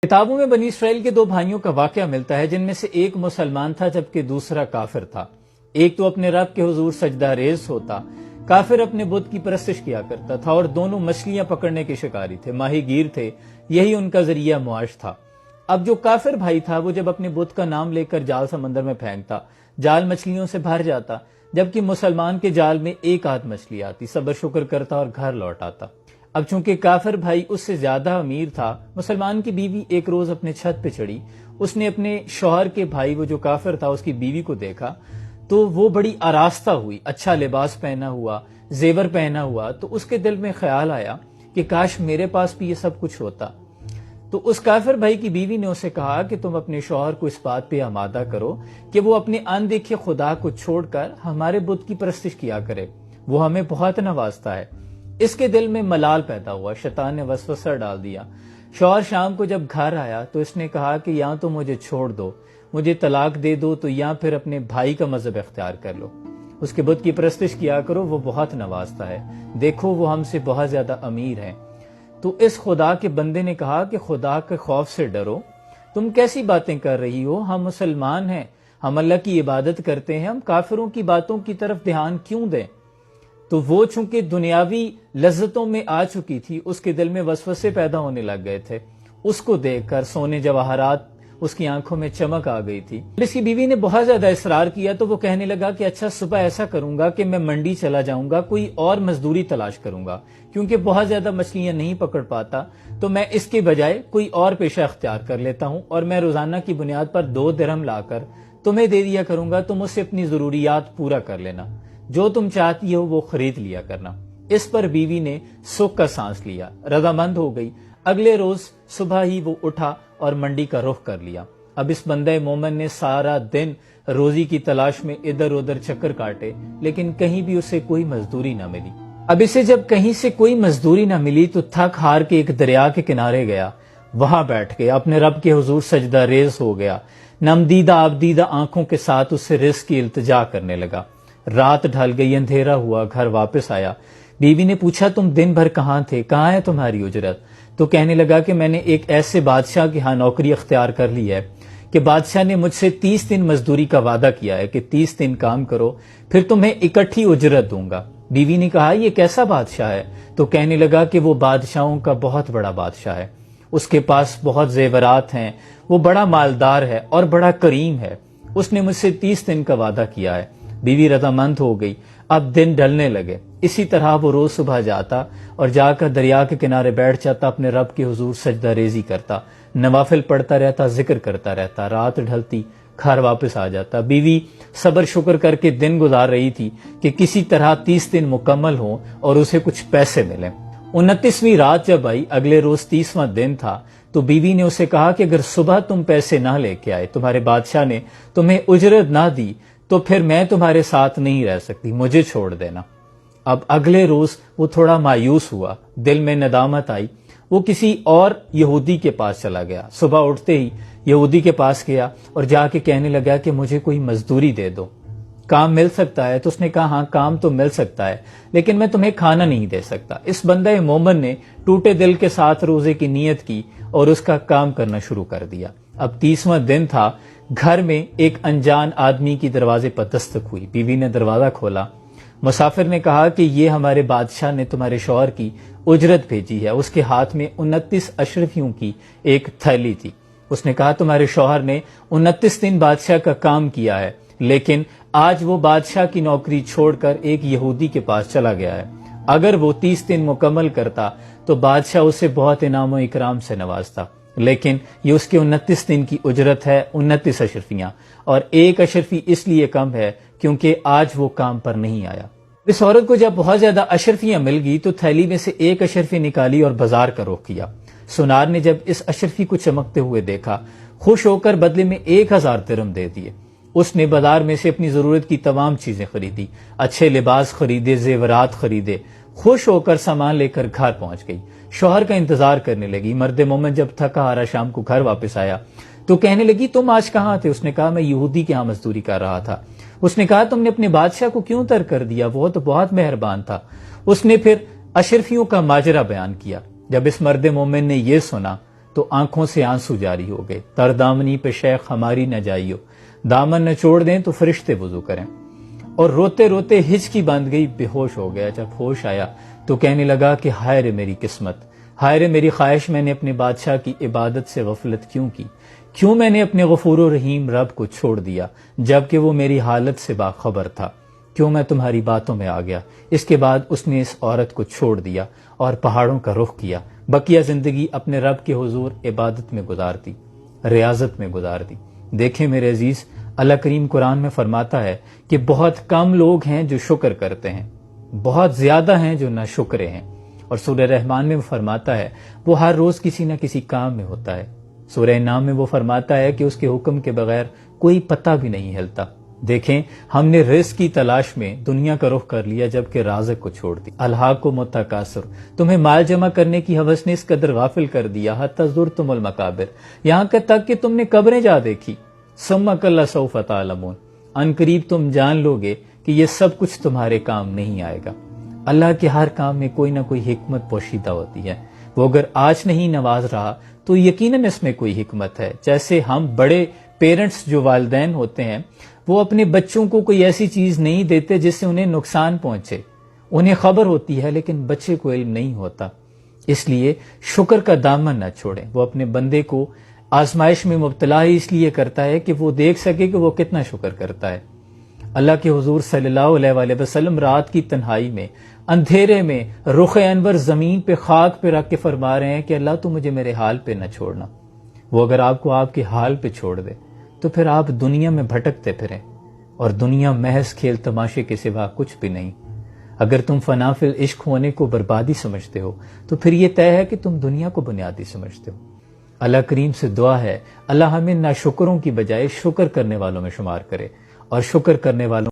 کتابوں میں بنی اسرائیل کے دو بھائیوں کا واقعہ ملتا ہے جن میں سے ایک مسلمان تھا جبکہ دوسرا کافر تھا۔ ایک تو اپنے رب کے حضور سجدہ ریز ہوتا، کافر اپنے بت کی پرستش کیا کرتا تھا اور دونوں مچھلیاں پکڑنے کے شکاری تھے، ماہی گیر تھے، یہی ان کا ذریعہ معاش تھا۔ اب جو کافر بھائی تھا وہ جب اپنے بت کا نام لے کر جال سمندر میں پھینکتا، جال مچھلیوں سے بھر جاتا، جبکہ مسلمان کے جال میں ایک آدھ مچھلی آتی، صبر شکر کرتا اور گھر لوٹ آتا۔ اب چونکہ کافر بھائی اس سے زیادہ امیر تھا، مسلمان کی بیوی ایک روز اپنے چھت پہ چڑھی، اس نے اپنے شوہر کے بھائی وہ جو کافر تھا اس کی بیوی کو دیکھا تو وہ بڑی آراستہ ہوئی، اچھا لباس پہنا ہوا، زیور پہنا ہوا، تو اس کے دل میں خیال آیا کہ کاش میرے پاس بھی یہ سب کچھ ہوتا۔ تو اس کافر بھائی کی بیوی نے اسے کہا کہ تم اپنے شوہر کو اس بات پہ آمادہ کرو کہ وہ اپنے اندیکھے خدا کو چھوڑ کر ہمارے بت کی پرستش کیا کرے، وہ ہمیں بہت نوازتا ہے۔ اس کے دل میں ملال پیدا ہوا، شیطان نے وسوسہ ڈال دیا۔ شوہر شام کو جب گھر آیا تو اس نے کہا کہ یا تو مجھے چھوڑ دو، مجھے طلاق دے دو، تو یا پھر اپنے بھائی کا مذہب اختیار کر لو، اس کے بت کی پرستش کیا کرو، وہ بہت نوازتا ہے، دیکھو وہ ہم سے بہت زیادہ امیر ہیں۔ تو اس خدا کے بندے نے کہا کہ خدا کے خوف سے ڈرو، تم کیسی باتیں کر رہی ہو، ہم مسلمان ہیں، ہم اللہ کی عبادت کرتے ہیں، ہم کافروں کی باتوں کی طرف دھیان کیوں دیں؟ تو وہ چونکہ دنیاوی لذتوں میں آ چکی تھی، اس کے دل میں وسوسے پیدا ہونے لگ گئے تھے، اس کو دیکھ کر سونے جواہرات اس کی آنکھوں میں چمک آ گئی تھی۔ اس کی بیوی نے بہت زیادہ اصرار کیا تو وہ کہنے لگا کہ اچھا صبح ایسا کروں گا کہ میں منڈی چلا جاؤں گا، کوئی اور مزدوری تلاش کروں گا، کیونکہ بہت زیادہ مچھلیاں نہیں پکڑ پاتا، تو میں اس کے بجائے کوئی اور پیشہ اختیار کر لیتا ہوں اور میں روزانہ کی بنیاد پر 2 درہم لا کر تمہیں دے دیا کروں گا، تم اس سے اپنی ضروریات پورا کر لینا، جو تم چاہتی ہو وہ خرید لیا کرنا۔ اس پر بیوی نے سکھ کا سانس لیا، رضامند ہو گئی۔ اگلے روز صبح ہی وہ اٹھا اور منڈی کا رخ کر لیا۔ اب اس بندہ مومن نے سارا دن روزی کی تلاش میں ادھر ادھر چکر کاٹے، لیکن کہیں بھی اسے کوئی مزدوری نہ ملی۔ اب اسے جب کہیں سے کوئی مزدوری نہ ملی تو تھک ہار کے ایک دریا کے کنارے گیا، وہاں بیٹھ گیا، اپنے رب کے حضور سجدہ ریز ہو گیا، نمدیدہ آبدیدہ آنکھوں کے ساتھ اس سے رزق کی التجا کرنے لگا۔ رات ڈھل گئی، اندھیرا ہوا، گھر واپس آیا۔ بیوی نے پوچھا تم دن بھر کہاں تھے، کہاں ہے تمہاری اجرت؟ تو کہنے لگا کہ میں نے ایک ایسے بادشاہ کے ہاں نوکری اختیار کر لی ہے کہ بادشاہ نے مجھ سے 30 دن مزدوری کا وعدہ کیا ہے کہ 30 دن کام کرو پھر تمہیں اکٹھی اجرت دوں گا۔ بیوی نے کہا یہ کیسا بادشاہ ہے؟ تو کہنے لگا کہ وہ بادشاہوں کا بہت بڑا بادشاہ ہے، اس کے پاس بہت زیورات ہیں، وہ بڑا مالدار ہے اور بڑا کریم ہے، اس نے مجھ سے 30 دن کا وعدہ کیا ہے۔ بیوی رضامند ہو گئی۔ اب دن ڈھلنے لگے، اسی طرح وہ روز صبح جاتا اور جا کر دریا کے کنارے بیٹھ جاتا، اپنے رب کے حضور سجدہ ریزی کرتا، نوافل پڑھتا رہتا، ذکر کرتا رہتا، رات ڈھلتی، گھر واپس آ جاتا۔ بیوی صبر شکر کر کے دن گزار رہی تھی کہ کسی طرح 30 دن مکمل ہوں اور اسے کچھ پیسے ملیں۔ 29ویں رات جب آئی، اگلے روز 30واں دن تھا، تو بیوی نے اسے کہا کہ اگر صبح تم پیسے نہ لے کے آئے، تمہارے بادشاہ نے تمہیں اجرت نہ دی، تو پھر میں تمہارے ساتھ نہیں رہ سکتی، مجھے چھوڑ دینا۔ اب اگلے روز وہ تھوڑا مایوس ہوا، دل میں ندامت آئی، وہ کسی اور یہودی کے پاس چلا گیا۔ صبح اٹھتے ہی یہودی کے پاس گیا اور جا کے کہنے لگا کہ مجھے کوئی مزدوری دے دو، کام مل سکتا ہے؟ تو اس نے کہا ہاں کام تو مل سکتا ہے، لیکن میں تمہیں کھانا نہیں دے سکتا۔ اس بندہ مومن نے ٹوٹے دل کے ساتھ روزے کی نیت کی اور اس کا کام کرنا شروع کر دیا۔ اب 30واں دن تھا، گھر میں ایک انجان آدمی کی دروازے پر دستک ہوئی۔ بیوی نے دروازہ کھولا، مسافر نے کہا کہ یہ ہمارے بادشاہ نے تمہارے شوہر کی اجرت بھیجی ہے۔ اس کے ہاتھ میں 29 اشرفیوں کی ایک تھیلی تھی۔ اس نے کہا تمہارے شوہر نے 29 دن بادشاہ کا کام کیا ہے، لیکن آج وہ بادشاہ کی نوکری چھوڑ کر ایک یہودی کے پاس چلا گیا ہے۔ اگر وہ 30 دن مکمل کرتا تو بادشاہ اسے بہت انعام و اکرام سے نوازتا، لیکن یہ اس کے 29 دن کی اجرت ہے، 29 اشرفیاں، اور ایک اشرفی اس لیے کم ہے کیونکہ آج وہ کام پر نہیں آیا۔ اس عورت کو جب بہت زیادہ اشرفیاں مل گئی تو تھیلی میں سے ایک اشرفی نکالی اور بازار کا رخ کیا۔ سونار نے جب اس اشرفی کو چمکتے ہوئے دیکھا، خوش ہو کر بدلے میں 1000 درہم دے دیے۔ اس نے بازار میں سے اپنی ضرورت کی تمام چیزیں خریدی، اچھے لباس خریدے، زیورات خریدے، خوش ہو کر سامان لے کر گھر پہنچ گئی، شوہر کا انتظار کرنے لگی۔ مرد مومن جب تھکا ہارا شام کو گھر واپس آیا تو کہنے لگی تم آج کہاں تھے؟ اس نے کہا میں یہودی کے ہاں مزدوری کر رہا تھا۔ اس نے کہا تم نے اپنے بادشاہ کو کیوں ترک کر دیا؟ وہ تو بہت مہربان تھا۔ اس نے پھر اشرفیوں کا ماجرا بیان کیا۔ جب اس مرد مومن نے یہ سنا تو آنکھوں سے آنسو جاری ہو گئے۔ تر دامنی پہ شیخ ہماری نہ جائیو، دامن نہ چھوڑ دیں تو فرشتے وضو کریں۔ اور روتے روتے ہچکی باندھ گئی، بے ہوش ہو گیا۔ جب ہوش آیا تو کہنے لگا کہ ہائے رے میری قسمت، ہائے رے میری خواہش، میں نے اپنے بادشاہ کی عبادت سے غفلت کیوں کی؟ کیوں میں نے اپنے غفور و رحیم رب کو چھوڑ دیا جبکہ وہ میری حالت سے باخبر تھا؟ کیوں میں تمہاری باتوں میں آ گیا؟ اس کے بعد اس نے اس عورت کو چھوڑ دیا اور پہاڑوں کا رخ کیا۔ بقیہ زندگی اپنے رب کے حضور عبادت میں گزار دی، ریاضت میں گزار دی۔ دیکھیں میرے عزیز، اللہ کریم قرآن میں فرماتا ہے کہ بہت کم لوگ ہیں جو شکر کرتے ہیں، بہت زیادہ ہیں جو ناشکرے ہیں۔ اور سورہ رحمان میں وہ فرماتا ہے وہ ہر روز کسی نہ کسی کام میں ہوتا ہے۔ سورہ انعام میں وہ فرماتا ہے کہ اس کے حکم کے بغیر کوئی پتہ بھی نہیں ہلتا۔ دیکھیں، ہم نے رزق کی تلاش میں دنیا کا رخ کر لیا جبکہ رازق کو چھوڑ دی۔ الہاکم التکاثر، تمہیں مال جمع کرنے کی ہوس نے اس قدر غافل کر دیا، حتی زرتم المقابر، یہاں تک کہ تم نے قبریں جا دیکھی۔ ثم کلا سوف تعلمون، ان قریب تم جان لو گے کہ یہ سب کچھ تمہارے کام نہیں آئے گا۔ اللہ کے ہر کام میں کوئی نہ کوئی حکمت پوشیدہ ہوتی ہے۔ وہ اگر آج نہیں نواز رہا تو یقیناً اس میں کوئی حکمت ہے۔ جیسے ہم بڑے پیرنٹس جو والدین ہوتے ہیں وہ اپنے بچوں کو کوئی ایسی چیز نہیں دیتے جس سے انہیں نقصان پہنچے، انہیں خبر ہوتی ہے لیکن بچے کو علم نہیں ہوتا۔ اس لیے شکر کا دامن نہ چھوڑیں۔ وہ اپنے بندے کو آزمائش میں مبتلا ہی اس لیے کرتا ہے کہ وہ دیکھ سکے کہ وہ کتنا شکر کرتا ہے۔ اللہ کے حضور صلی اللہ علیہ وآلہ وسلم رات کی تنہائی میں، اندھیرے میں، رخ انور زمین پہ خاک پہ رکھ کے فرما رہے ہیں کہ اللہ تو مجھے میرے حال پہ نہ چھوڑنا۔ وہ اگر آپ کو آپ کے حال پہ چھوڑ دے تو پھر آپ دنیا میں بھٹکتے پھریں، اور دنیا محض کھیل تماشے کے سوا کچھ بھی نہیں۔ اگر تم فنا فی العشق ہونے کو بربادی سمجھتے ہو تو پھر یہ طے ہے کہ تم دنیا کو بنیادی سمجھتے ہو۔ اللہ کریم سے دعا ہے اللہ ہمیں ناشکروں کی بجائے شکر کرنے والوں میں شمار کرے، اور شکر کرنے والوں